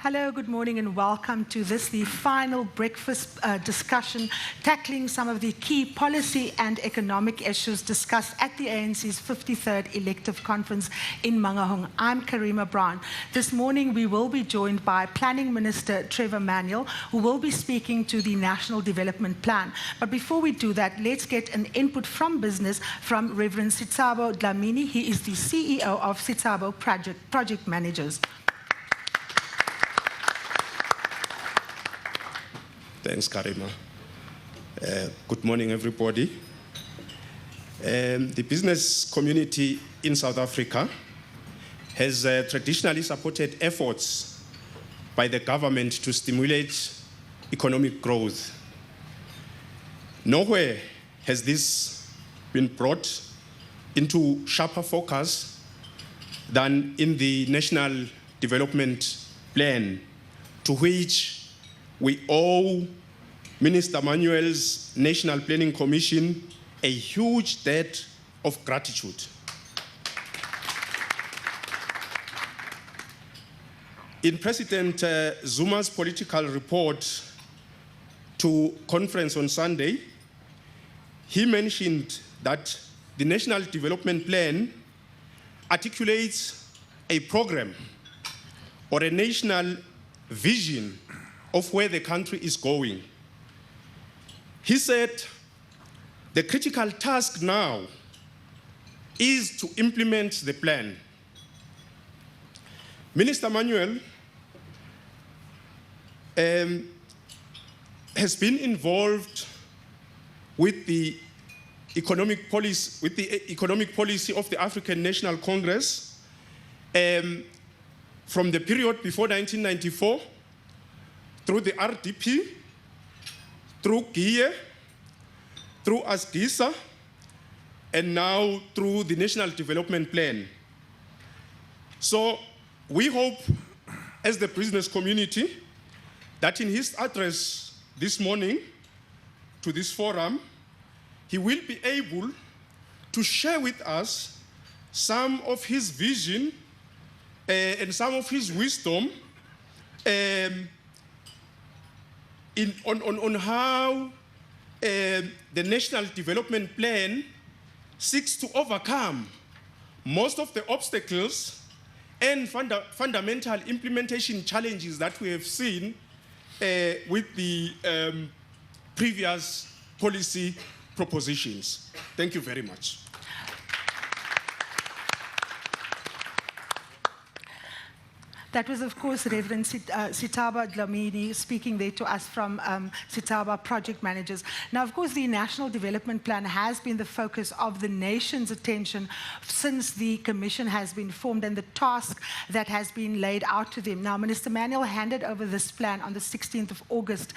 Hello, good morning, and welcome to this, the final breakfast discussion tackling some of the key policy and economic issues discussed at the ANC's 53rd elective conference in Manguang. I'm Karima Brown. This morning we will be joined by Planning Minister Trevor Manuel, who will be speaking to the National Development Plan. But before we do that, let's get an input from business from Reverend Sithabo Dlamini. He is the CEO of Sithabo Project Managers. Thanks, Karima. Good morning, everybody. The business community in South Africa has traditionally supported efforts by the government to stimulate economic growth. Nowhere has this been brought into sharper focus than in the National Development Plan, to which we owe Minister Manuel's National Planning Commission a huge debt of gratitude. In President Zuma's political report to conference on Sunday, he mentioned that the National Development Plan articulates a program or a national vision of where the country is going. He said, the critical task now is to implement the plan. Minister Manuel has been involved with the economic policy of the African National Congress from the period before 1994, through the RDP, through GIE, through ASGISA, and now through the National Development Plan. So we hope, as the business community, that in his address this morning to this forum, he will be able to share with us some of his vision and some of his wisdom on how the National Development Plan seeks to overcome most of the obstacles and fundamental implementation challenges that we have seen with the previous policy propositions. Thank you very much. That was, of course, Reverend Sithabo Dlamini speaking there to us from Sithabo Project Managers. Now, of course, the National Development Plan has been the focus of the nation's attention since the Commission has been formed and the task that has been laid out to them. Now, Minister Manuel handed over this plan on the 16th of August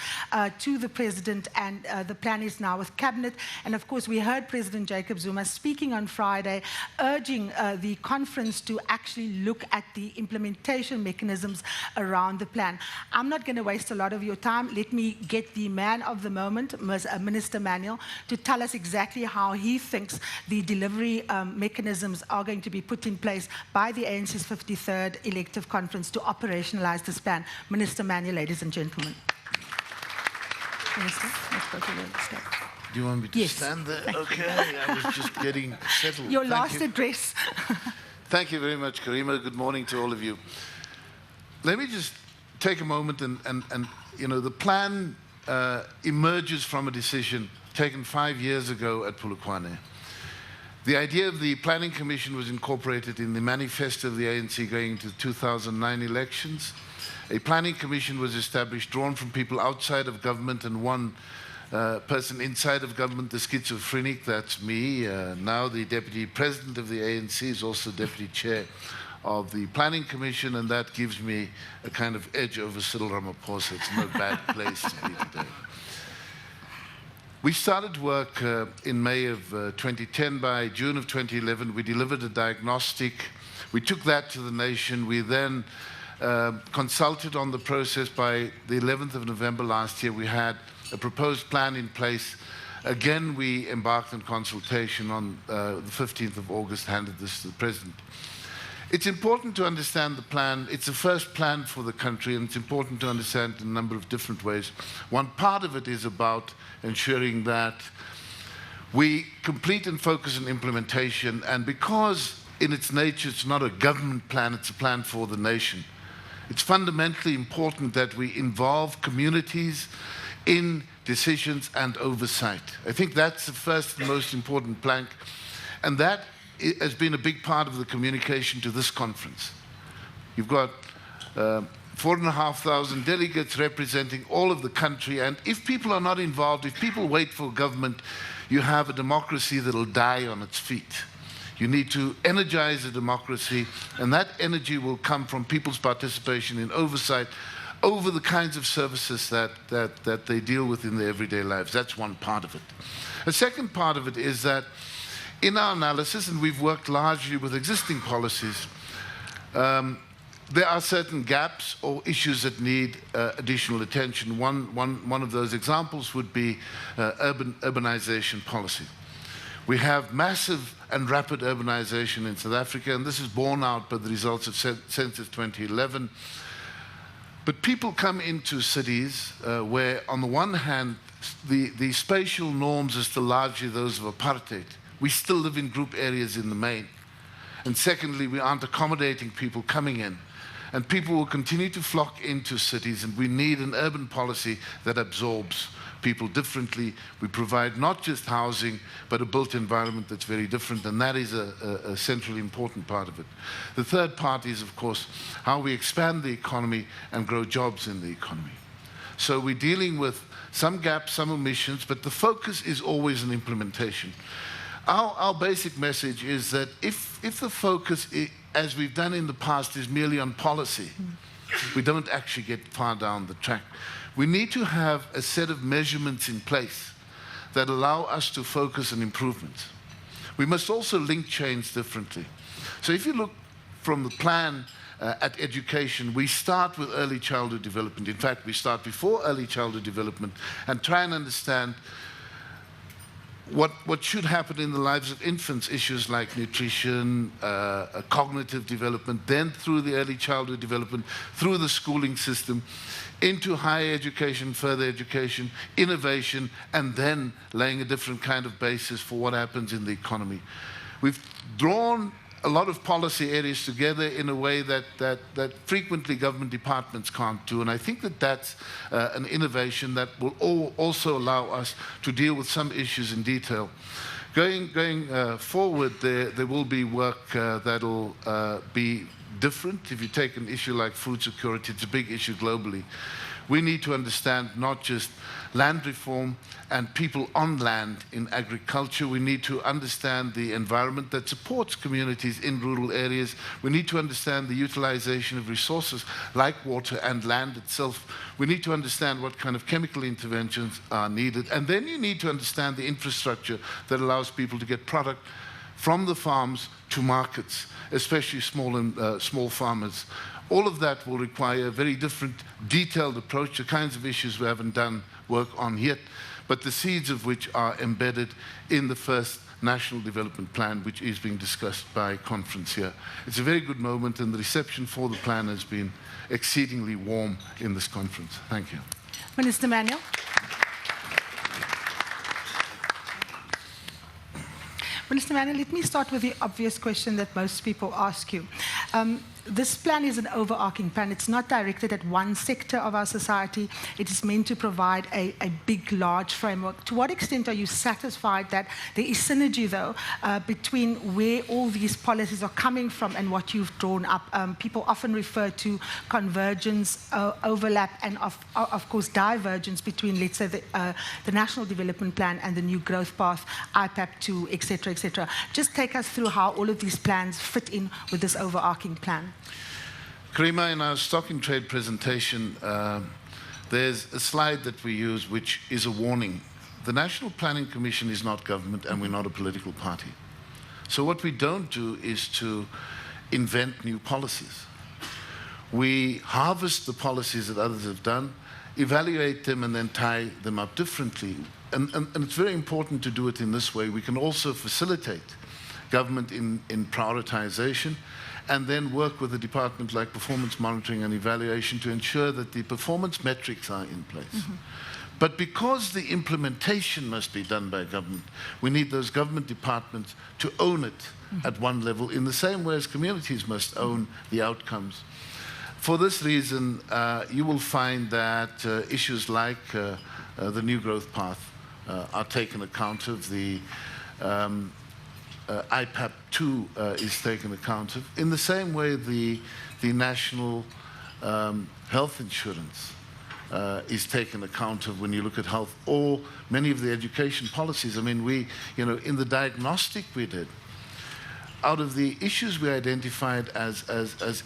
to the President, and the plan is now with Cabinet. And, of course, we heard President Jacob Zuma speaking on Friday, urging the conference to actually look at the implementation mechanisms around the plan. I'm not going to waste a lot of your time. Let me get the man of the moment, Minister Manuel, to tell us exactly how he thinks the delivery mechanisms are going to be put in place by the ANC's 53rd elective conference to operationalize this plan. Minister Manuel, ladies and gentlemen. Minister, let's go to the stage. Do you want me to stand there? Okay, I was just getting settled. Your last address. Thank you very much, Karima. Good morning to all of you. Let me just take a moment and the plan emerges from a decision taken 5 years ago at Polokwane. The idea of the Planning Commission was incorporated in the manifesto of the ANC going into the 2009 elections. A Planning Commission was established, drawn from people outside of government and one person inside of government, the schizophrenic, that's me. Now the Deputy President of the ANC is also Deputy Chair of the Planning Commission, and that gives me a kind of edge over Cyril Ramaphosa. It's no bad place to be today. We started work in May of 2010. By June of 2011, we delivered a diagnostic. We took that to the nation. We then consulted on the process. By the 11th of November last year, we had a proposed plan in place. Again, we embarked on consultation on the 15th of August, handed this to the President. It's important to understand the plan. It's the first plan for the country, and it's important to understand in a number of different ways. One part of it is about ensuring that we complete and focus on implementation, and because in its nature it's not a government plan, it's a plan for the nation. It's fundamentally important that we involve communities in decisions and oversight. I think that's the first and most important plank, and that has been a big part of the communication to this conference. You've got 4,500 delegates representing all of the country, and if people are not involved, if people wait for government, you have a democracy that'll die on its feet. You need to energize the democracy, and that energy will come from people's participation in oversight over the kinds of services that they deal with in their everyday lives. That's one part of it. A second part of it is that in our analysis, and we've worked largely with existing policies, there are certain gaps or issues that need additional attention. One of those examples would be urbanization policy. We have massive and rapid urbanization in South Africa, and this is borne out by the results of Census 2011. But people come into cities where, on the one hand, the spatial norms are still largely those of apartheid. We still live in group areas in the main. And secondly, we aren't accommodating people coming in. And people will continue to flock into cities, and we need an urban policy that absorbs people differently. We provide not just housing, but a built environment that's very different, and that is a centrally important part of it. The third part is, of course, how we expand the economy and grow jobs in the economy. So we're dealing with some gaps, some omissions, but the focus is always on implementation. Our basic message is that if the focus, as we've done in the past, is merely on policy, we don't actually get far down the track. We need to have a set of measurements in place that allow us to focus on improvements. We must also link change differently. So if you look from the plan at education, we start with early childhood development. In fact, we start before early childhood development and try and understand what should happen in the lives of infants, issues like nutrition, cognitive development, then through the early childhood development, through the schooling system, into higher education, further education, innovation, and then laying a different kind of basis for what happens in the economy. We've drawn a lot of policy areas together in a way that frequently government departments can't do, and I think that that's an innovation that will also allow us to deal with some issues in detail. Going forward, there will be work that'll be different. If you take an issue like food security, it's a big issue globally. We need to understand not just land reform and people on land in agriculture. We need to understand the environment that supports communities in rural areas. We need to understand the utilization of resources like water and land itself. We need to understand what kind of chemical interventions are needed. And then you need to understand the infrastructure that allows people to get product from the farms to markets, especially small farmers. All of that will require a very different, detailed approach, the kinds of issues we haven't done work on yet, but the seeds of which are embedded in the first National Development Plan, which is being discussed by conference here. It's a very good moment, and the reception for the plan has been exceedingly warm in this conference. Thank you. Minister Manuel. Minister Manuel, let me start with the obvious question that most people ask you. This plan is an overarching plan. It's not directed at one sector of our society. It is meant to provide a big, large framework. To what extent are you satisfied that there is synergy, though, between where all these policies are coming from and what you've drawn up? People often refer to convergence, overlap, and of course, divergence between, let's say, the National Development Plan and the New Growth Path, IPAP 2, et cetera, et cetera. Just take us through how all of these plans fit in with this overarching plan. Karima, in our stock and trade presentation, there's a slide that we use which is a warning. The National Planning Commission is not government, and we're not a political party. So what we don't do is to invent new policies. We harvest the policies that others have done, evaluate them, and then tie them up differently. And it's very important to do it in this way. We can also facilitate government in prioritization and then work with a department like performance monitoring and evaluation to ensure that the performance metrics are in place. But because the implementation must be done by government, we need those government departments to own it at one level, in the same way as communities must own the outcomes. For this reason, you will find that issues like the new growth path are taken account of. The IPAP 2 is taken account of. In the same way, the national health insurance is taken account of when you look at health, or many of the education policies. I mean, in the diagnostic we did, out of the issues we identified as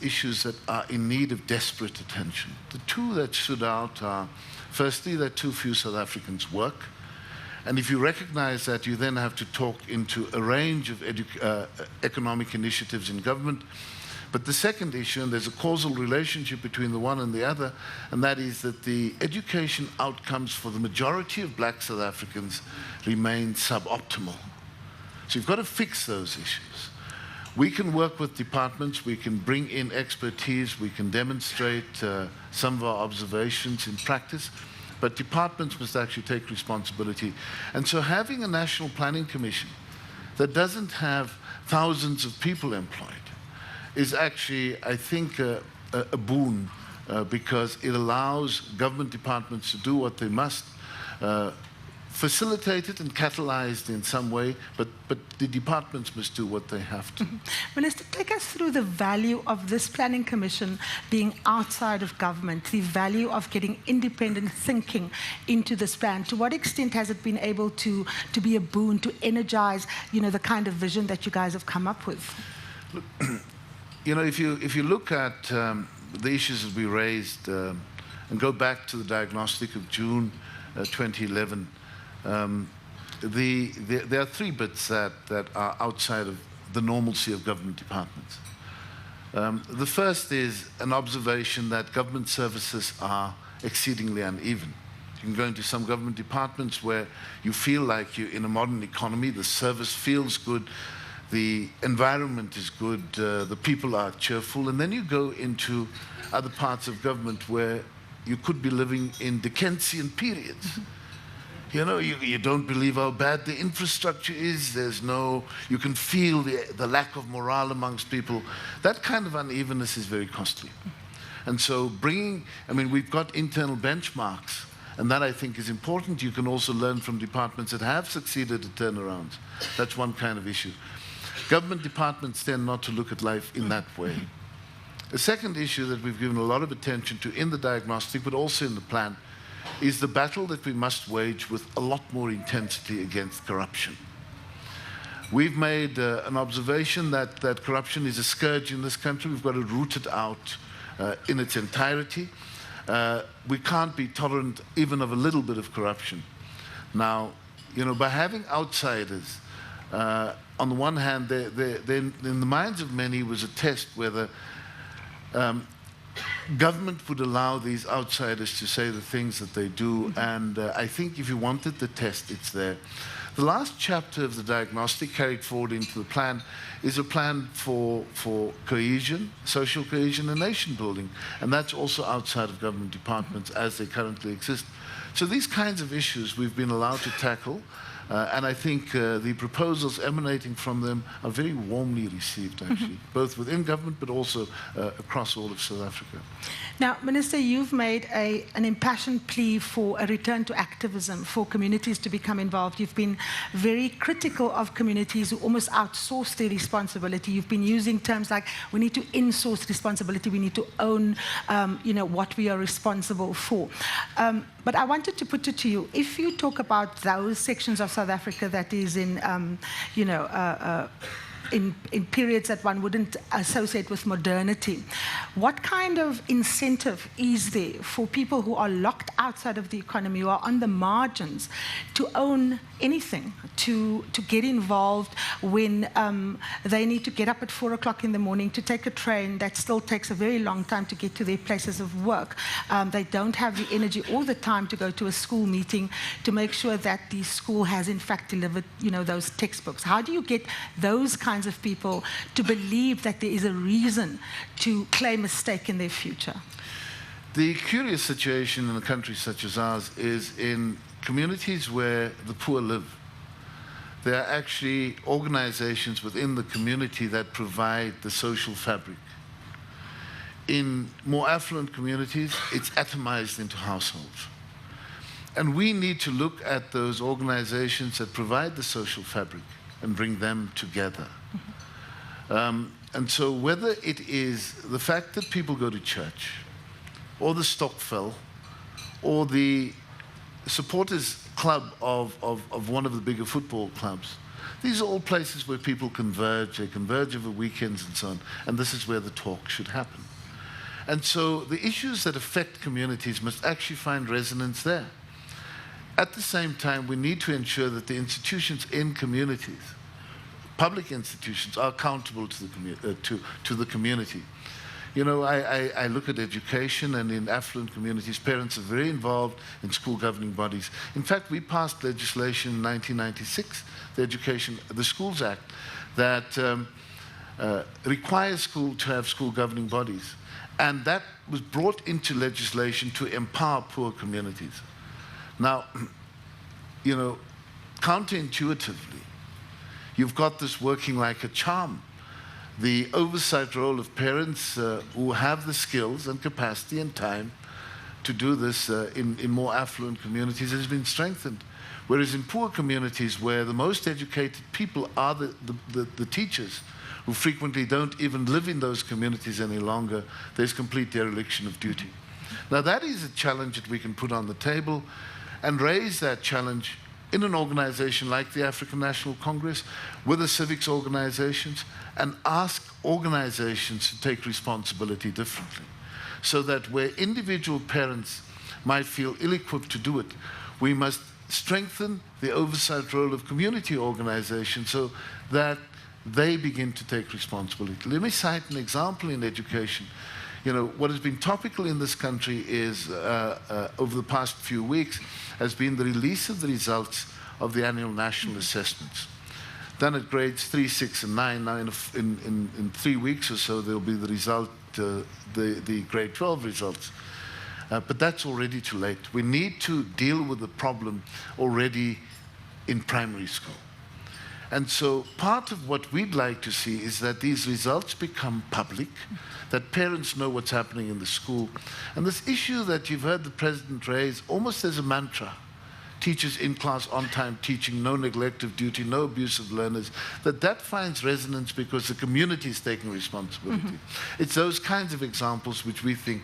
issues that are in need of desperate attention, the two that stood out are, firstly, that too few South Africans work. And if you recognize that, you then have to talk into a range of economic initiatives in government. But the second issue, and there's a causal relationship between the one and the other, and that is that the education outcomes for the majority of black South Africans remain suboptimal. So you've got to fix those issues. We can work with departments, we can bring in expertise, we can demonstrate some of our observations in practice, but departments must actually take responsibility. And so having a National Planning Commission that doesn't have thousands of people employed is actually, I think, a boon because it allows government departments to do what they must, facilitated and catalyzed in some way, but the departments must do what they have to. Minister, take us through the value of this planning commission being outside of government, the value of getting independent thinking into this plan. To what extent has it been able to be a boon, to energize, the kind of vision that you guys have come up with? Look, if you look at the issues that we raised and go back to the Diagnostic of June 2011, there are three bits that are outside of the normalcy of government departments. The first is an observation that government services are exceedingly uneven. You can go into some government departments where you feel like you're in a modern economy, the service feels good, the environment is good, the people are cheerful, and then you go into other parts of government where you could be living in Dickensian periods. You don't believe how bad the infrastructure is. You can feel the lack of morale amongst people. That kind of unevenness is very costly. And so we've got internal benchmarks, and that I think is important. You can also learn from departments that have succeeded at turnarounds. That's one kind of issue. Government departments tend not to look at life in that way. The second issue that we've given a lot of attention to in the diagnostic, but also in the plan, is the battle that we must wage with a lot more intensity against corruption. We've made an observation that corruption is a scourge in this country. We've got to root it out in its entirety. We can't be tolerant even of a little bit of corruption. Now, by having outsiders, on the one hand, in the minds of many was a test whether government would allow these outsiders to say the things that they do, and I think if you wanted the test, it's there. The last chapter of the diagnostic carried forward into the plan is a plan for cohesion, social cohesion and nation building, and that's also outside of government departments as they currently exist. So these kinds of issues we've been allowed to tackle, and I think the proposals emanating from them are very warmly received, actually, both within government but also across all of South Africa. Now, Minister, you've made an impassioned plea for a return to activism, for communities to become involved. You've been very critical of communities who almost outsource their responsibility. You've been using terms like, we need to insource responsibility, we need to own what we are responsible for. But I wanted to put it to you, if you talk about those sections of South Africa that is in periods that one wouldn't associate with modernity, what kind of incentive is there for people who are locked outside of the economy, who are on the margins, to own anything, to get involved when they need to get up at 4 o'clock in the morning to take a train that still takes a very long time to get to their places of work? They don't have the energy all the time to go to a school meeting to make sure that the school has in fact delivered, those textbooks. How do you get those kinds kinds of people to believe that there is a reason to claim a stake in their future? The curious situation in a country such as ours is in communities where the poor live. There are actually organizations within the community that provide the social fabric. In more affluent communities, it's atomized into households. And we need to look at those organizations that provide the social fabric and bring them together. And so whether it is the fact that people go to church, or the Stokvel, or the supporters club of one of the bigger football clubs, these are all places where people converge. They converge over weekends and so on. And this is where the talk should happen. And so the issues that affect communities must actually find resonance there. At the same time, we need to ensure that the institutions in communities, public institutions, are accountable to the community. You know, I look at education, and in affluent communities, parents are very involved in school governing bodies. In fact, we passed legislation in 1996, the Schools Act, that requires school to have school governing bodies. And that was brought into legislation to empower poor communities. Now, you know, counterintuitively, you've got this working like a charm. The oversight role of parents who have the skills and capacity and time to do this in more affluent communities has been strengthened. Whereas in poor communities where the most educated people are the teachers, who frequently don't even live in those communities any longer, there's complete dereliction of duty. Now that is a challenge that we can put on the table and raise that challenge in an organization like the African National Congress, with the civics organizations, and ask organizations to take responsibility differently. So that where individual parents might feel ill-equipped to do it, we must strengthen the oversight role of community organizations so that they begin to take responsibility. Let me cite an example in education. You know, what has been topical in this country is, over the past few weeks, has been the release of the results of the annual national assessments. Done at grades 3, 6, and 9. Now in 3 weeks or so, there'll be the result, the grade 12 results. But that's already too late. We need to deal with the problem already in primary school. And so part of what we'd like to see is that these results become public, that parents know what's happening in the school. And this issue that you've heard the President raise almost as a mantra, teachers in class, on time teaching, no neglect of duty, no abuse of learners, that finds resonance because the community is taking responsibility. It's those kinds of examples which we think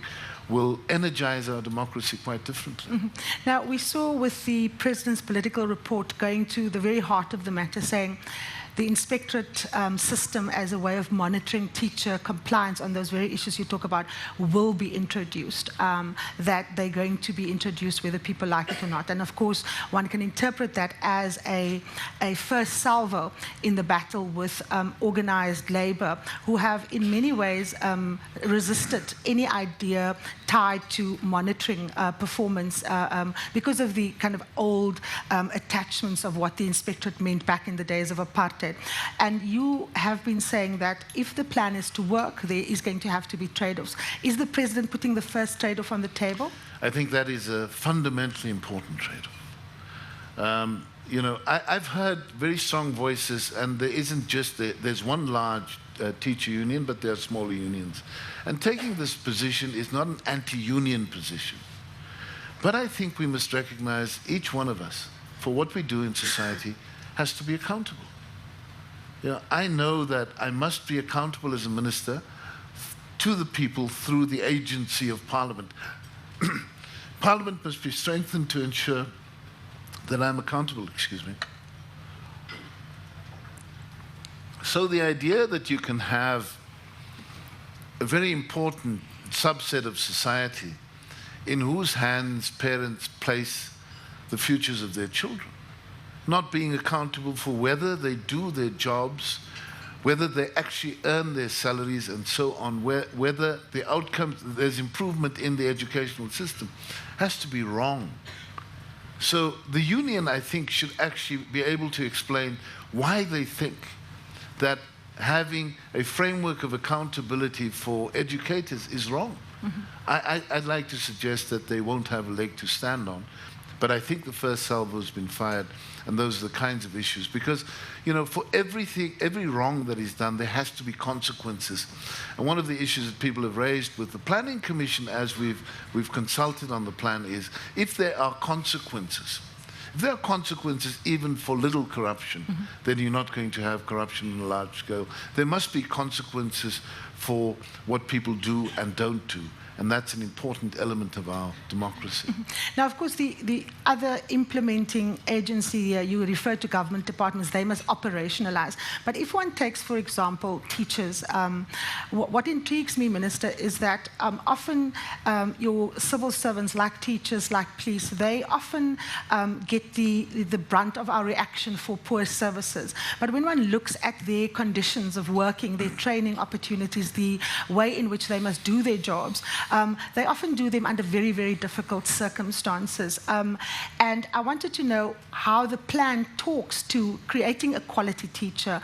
will energize our democracy quite differently. Now, we saw with the President's political report going to the very heart of the matter, saying the inspectorate system as a way of monitoring teacher compliance on those very issues you talk about will be introduced, that they're going to be introduced whether people like it or not. And of course, one can interpret that as a first salvo in the battle with organized labor, who have in many ways resisted any idea tied to monitoring performance because of the kind of old attachments of what the inspectorate meant back in the days of apartheid. And you have been saying that if the plan is to work, there is going to have to be trade-offs. Is the President putting the first trade-off on the table? I think that is a fundamentally important trade-off. You know, I've heard very strong voices, and there isn't just there's one large teacher union, but there are smaller unions. And taking this position is not an anti-union position. But I think we must recognize each one of us, for what we do in society, has to be accountable. You know, I know that I must be accountable as a minister to the people through the agency of Parliament. Parliament must be strengthened to ensure that I'm accountable, So the idea that you can have a very important subset of society in whose hands parents place the futures of their children, not being accountable for whether they do their jobs, whether they actually earn their salaries and so on, whether the outcomes, there's improvement in the educational system, has to be wrong. So the union, I think, should actually be able to explain why they think that having a framework of accountability for educators is wrong. I'd like to suggest that they won't have a leg to stand on, but I think the first salvo has been fired, and those are the kinds of issues. Because, you know, for every wrong that is done, there has to be consequences. And one of the issues that people have raised with the Planning Commission, as we've consulted on the plan, is if there are consequences, if there are consequences even for little corruption, then you're not going to have corruption on a large scale. There must be consequences for what people do and don't do. And that's an important element of our democracy. Now, of course, the other implementing agency here, you refer to government departments, they must operationalize. But if one takes, for example, teachers, what intrigues me, Minister, is that often your civil servants, like teachers, like police, they often get the brunt of our reaction for poor services. But when one looks at their conditions of working, their training opportunities, the way in which they must do their jobs, they often do them under very, very difficult circumstances. And I wanted to know how the plan talks to creating a quality teacher.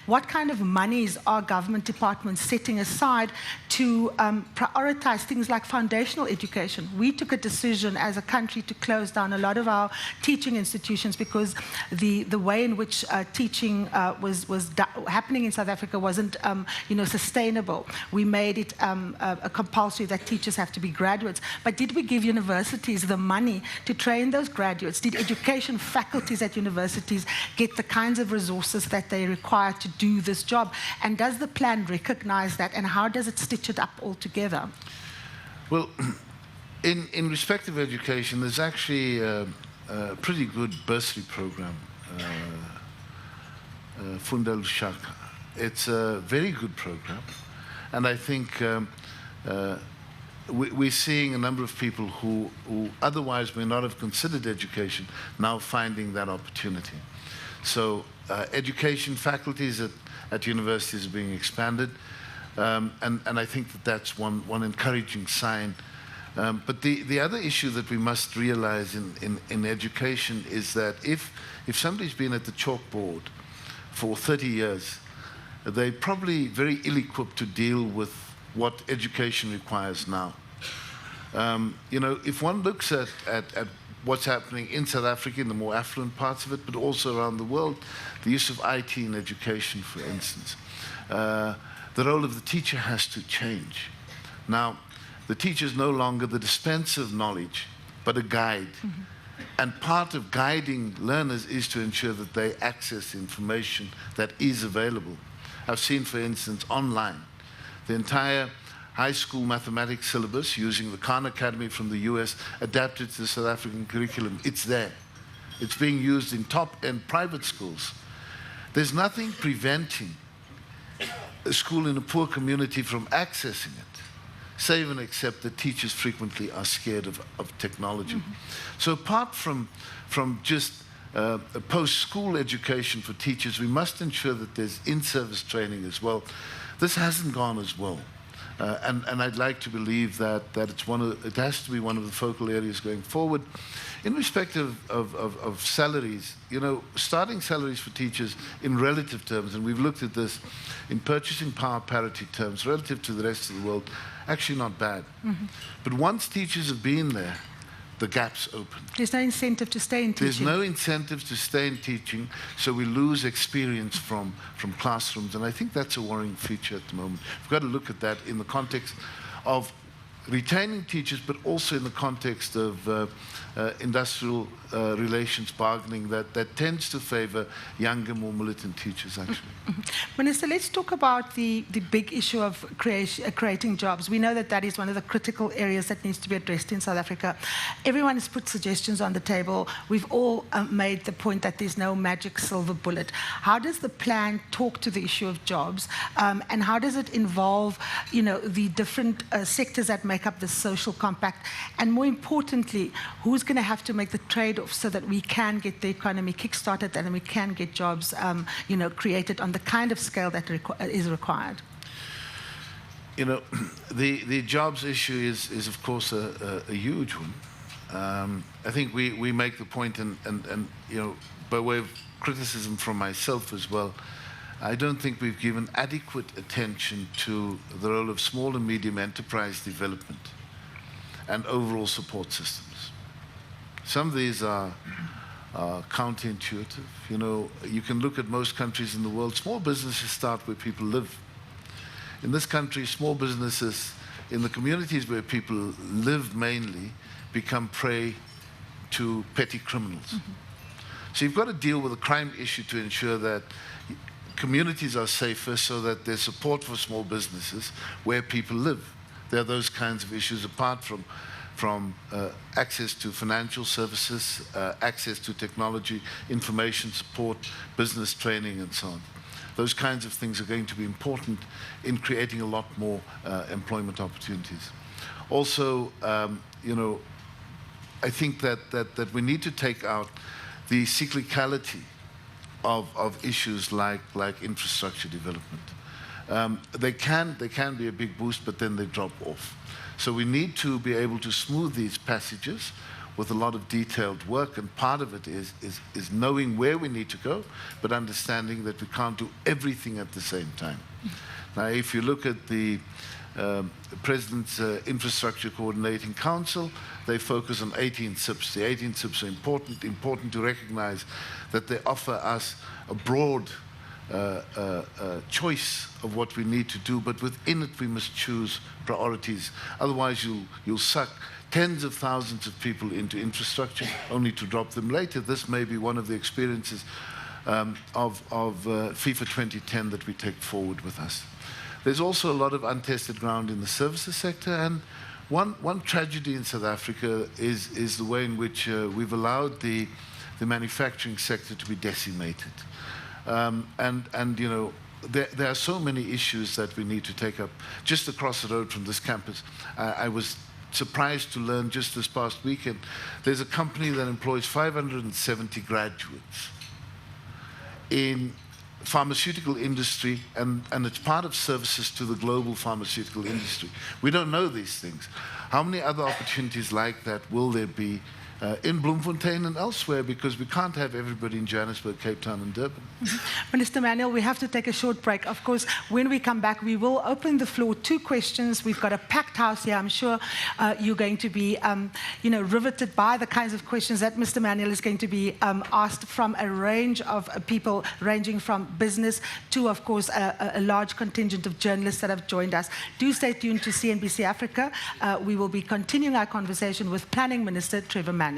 What kind of monies are government departments setting aside to prioritize things like foundational education? We took a decision as a country to close down a lot of our teaching institutions because the way in which teaching was happening in South Africa wasn't sustainable. We made it a compulsory that teachers have to be graduates. But did we give universities the money to train those graduates? Did education faculties at universities get the kinds of resources that they require to do this job? And does the plan recognize that? And how does it stitch it up all together? Well, in respect of education, there's actually a pretty good bursary program, Funda Lushaka. It's a very good program. And I think we're seeing a number of people who otherwise may not have considered education now finding that opportunity. So education faculties at universities are being expanded, and I think that's one encouraging sign. But the other issue that we must realize in education is that if somebody's been at the chalkboard for 30 years, they're probably very ill-equipped to deal with what education requires now. If one looks at what's happening in South Africa, in the more affluent parts of it, but also around the world, the use of IT in education, for instance, the role of the teacher has to change. Now, the teacher is no longer the dispenser of knowledge, but a guide. And part of guiding learners is to ensure that they access information that is available. I've seen, for instance, online, the entire high school mathematics syllabus using the Khan Academy from the US adapted to the South African curriculum. It's there. It's being used in top-end private schools. There's nothing preventing a school in a poor community from accessing it, save and except that teachers frequently are scared of technology. So apart from just a post-school education for teachers, we must ensure that there's in-service training as well. This hasn't gone as well. And I'd like to believe that it has to be one of the focal areas going forward. In respect of salaries, starting salaries for teachers in relative terms, and we've looked at this in purchasing power parity terms, relative to the rest of the world, actually not bad. But once teachers have been there, the gap's open. There's no incentive to stay in teaching. There's no incentive to stay in teaching, so we lose experience from classrooms, and I think that's a worrying feature at the moment. We've got to look at that in the context of retaining teachers, but also in the context of industrial relations bargaining that tends to favor younger, more militant teachers, actually. Minister, let's talk about the big issue of creating jobs. We know that is one of the critical areas that needs to be addressed in South Africa. Everyone has put suggestions on the table. We've all made the point that there's no magic silver bullet. How does the plan talk to the issue of jobs, and how does it involve, the different sectors that make up the social compact, and more importantly, who's going to have to make the trade-off so that we can get the economy kick-started and we can get jobs, created on the kind of scale that is required? The jobs issue is of course a huge one. I think we make the point, and by way of criticism from myself as well, I don't think we've given adequate attention to the role of small and medium enterprise development and overall support systems. Some of these are counterintuitive. You know, you can look at most countries in the world. Small businesses start where people live. In this country, small businesses in the communities where people live mainly become prey to petty criminals. So you've got to deal with the crime issue to ensure that communities are safer, so that there's support for small businesses where people live. There are those kinds of issues apart from access to financial services, access to technology, information support, business training, and so on. Those kinds of things are going to be important in creating a lot more employment opportunities. Also, you know, I think that we need to take out the cyclicality of issues like infrastructure development. They can be a big boost, but then they drop off. So we need to be able to smooth these passages with a lot of detailed work, and part of it is knowing where we need to go, but understanding that we can't do everything at the same time. Now, if you look at the President's Infrastructure Coordinating Council, they focus on 18 SIPs. The 18 SIPs are important to recognize that they offer us a broad choice of what we need to do, but within it we must choose priorities. Otherwise you'll suck tens of thousands of people into infrastructure only to drop them later. This may be one of the experiences of FIFA 2010 that we take forward with us. There's also a lot of untested ground in the services sector, and one tragedy in South Africa is the way in which we've allowed the manufacturing sector to be decimated. And you know, there are so many issues that we need to take up. Just across the road from this campus, I was surprised to learn just this past weekend, there's a company that employs 570 graduates in pharmaceutical industry, and it's part of services to the global pharmaceutical industry. We don't know these things. How many other opportunities like that will there be in Bloemfontein and elsewhere, because we can't have everybody in Johannesburg, Cape Town and Durban. Minister Manuel, we have to take a short break. Of course, when we come back, we will open the floor to questions. We've got a packed house here. I'm sure you're going to be riveted by the kinds of questions that Mr. Manuel is going to be asked from a range of people, ranging from business to, of course, a large contingent of journalists that have joined us. Do stay tuned to CNBC Africa. We will be continuing our conversation with Planning Minister Trevor Manuel.